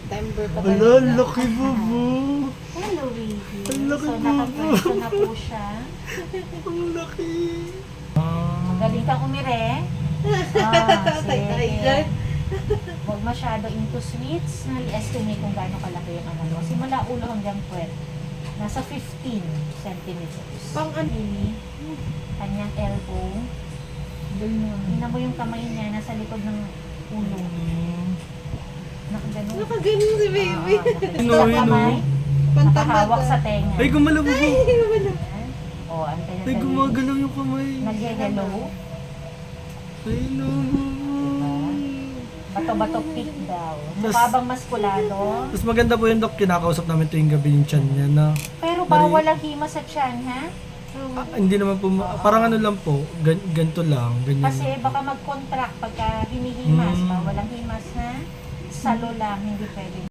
September pa Ala, talaga. laki bubu. Hello, baby. Ang laki So, po. nakapwesto na po siya. Ang laki. Magaling kang umire. Tay-tay dyan. Huwag masyado into sweets. I-estimate kung gaano kalaki yung ano mo. Simula ulo hanggang puwet. Nasa 15 centimeters. Pang ano? Really, kanyang elbow. Tingnan mo yung kamay niya nasa likod ng ulo. Nakaganon. Nakaganon si baby. Ano, Sa yun, kamay, nakahawak sa tenga. Ay, gumalaw bubu. O, ang kanya Ay, gumagalaw yung kamay. Nag-hello. Ay, no, bubu. Bato-bato pick daw. Mas- Mukhabang maskulado. Mas maganda po yung dok, kinakausap namin tuwing gabi yung chan niya na Pero bawal ang himas sa tiyan, ha? hindi naman po, parang ano lang po, ganito lang, ganyan. Kasi baka mag-contract pagka hinihimas. Mm. Bawal ang himas, ha? Salo lang, hindi pwede.